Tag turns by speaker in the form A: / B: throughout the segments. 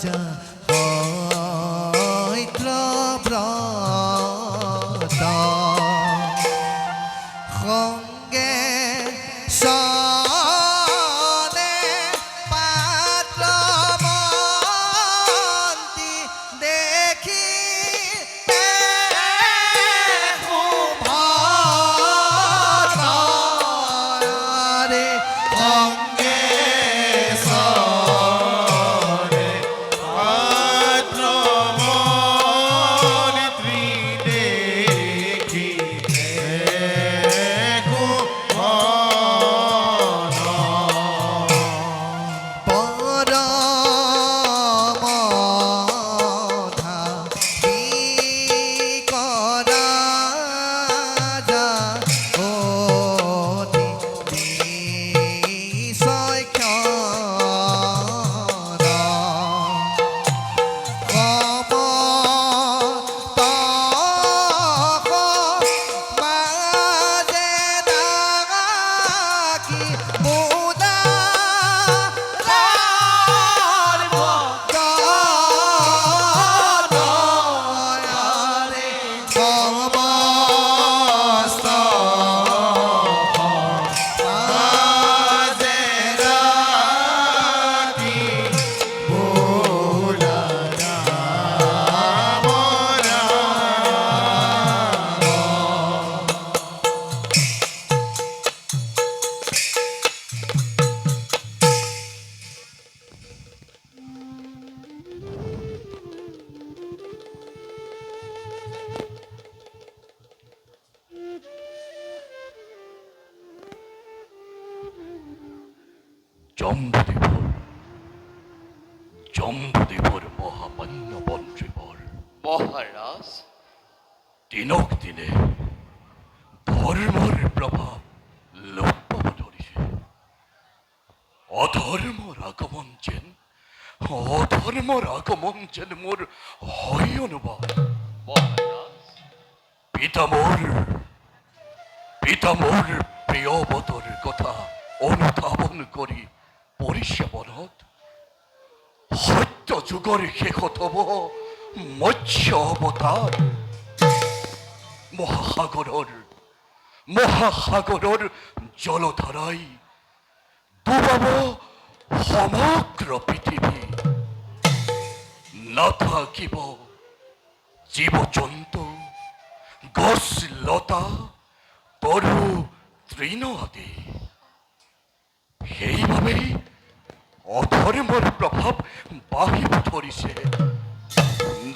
A: রাজা হৈত্র ব্রত সঙ্গে সনে পাত্র মন্ত্রী দেখি রে সঙ্গে সনে পাত্র মন্ত্রী দেখি
B: জম্বুদেবর মহামান্য মন্ত্রীবর
C: মহারাজ
B: দিনক দিনে ধর্মের প্রভাব লোপ পাব ধরিছে অধর্মর আগমন যেন মোর হয় অনুভব
C: মহারাজ
B: পিতামোর প্রিয়বতর কথা অনুধাবন করি পরিষেবনত সত্য যুগৰ শেষত হ'ব মৎস্য অৱতাৰ মহাসাগৰৰ জলধাৰাই ডুবাব সমগ্ৰ পৃথিৱী নাথাকিব জীৱ জন্তু গছ লতা তৰু তৃণ আদি সেইবাবেই অধৰ্মৰ প্ৰভাৱ বাঢ়িব ধৰিছে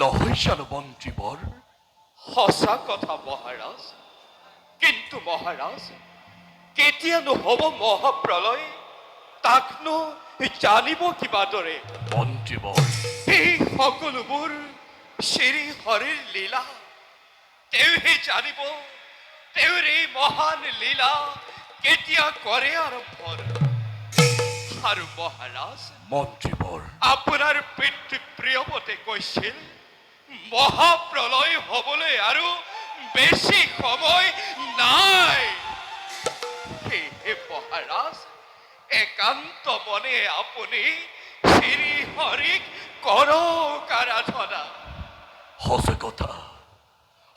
B: নহয় জানো মন্ত্ৰীবৰ
C: সঁচা কথা মহাৰাজ কিন্তু মহাৰাজ কেতিয়ানো হ'ব মহাপ্ৰলয় তাকনো জানিব কিবা দৰে
B: মন্ত্ৰীবৰ
C: এই সকলোবোৰ শ্ৰী হৰিৰ লীলা তেওঁহে জানিব তেওঁৰ এই মহান লীলা কেতিয়া কৰে আৰম্ভ আৰু মহাৰাজ
B: মন্ত্ৰীবৰ
C: আপোনাৰ পিতৃ প্ৰিয়মতে কৈছিল মহাপ্ৰলয় হ'বলৈ আৰু বেছি সময় নাই সেয়ে মহাৰাজ একান্ত মনে আপুনি শ্ৰী হৰিক কৰক আৰাধনা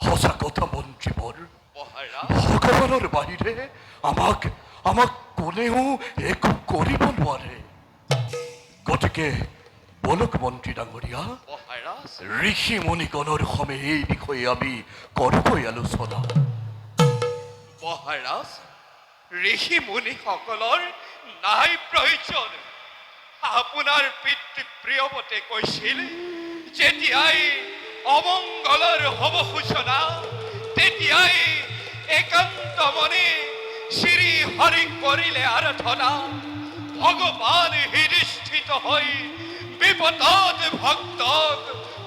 B: সঁচা কথা মন্ত্ৰীবৰ
C: মহাৰাজ
B: ভগৱানৰ বাহিৰে আমাক কোনেও একো কৰিব নোৱাৰে গতিকে বলক মন্ত্ৰী ডাঙৰীয়া
C: মহাৰাজ
B: ঋষি মুনিগণৰ সমে এই বিষয়ে আমি কৰকৈ আলোচনা
C: মহাৰাজ ঋষি মুনিসকলৰ নাই প্ৰয়োজন আপোনাৰ পিতৃ প্ৰিয়মতে কৈছিল যেতিয়াই অমংগলৰ হ'ব সূচনা তেতিয়াই একান্ত মনে শ্ৰী হৰিক কৰিলে আৰাধনা ভগৱান হৃদিষ্ঠিত হৈ বিপদত ভক্তক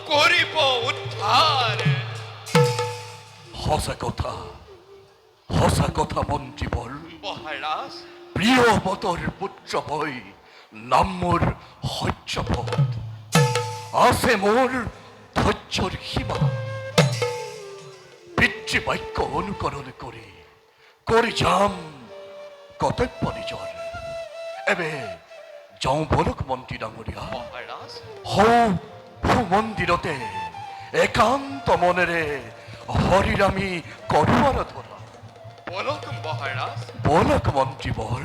C: কৰিব উদ্ধাৰ
B: সঁচা কথা মন্ত্ৰীবৰ
C: মহাৰাজ
B: প্ৰিয়বতৰ পুত্ৰ হৈ নাম মোৰ সত্যপথ আছে মোৰ ধৈৰ্যৰ সীমা পিতৃ বাক্য অনুকৰণ কৰি যাম কৰ্তব্য নিজৰ এবে যাওঁ বলক মন্ত্ৰী ডাঙৰীয়া
C: মহাৰাজ
B: সৌ মন্দিৰতে একান্ত মনেৰে হৰিৰ আমি কৰোঁ আৰাধনা
C: বলক মহাৰাজ
B: বলক মন্ত্ৰীবৰ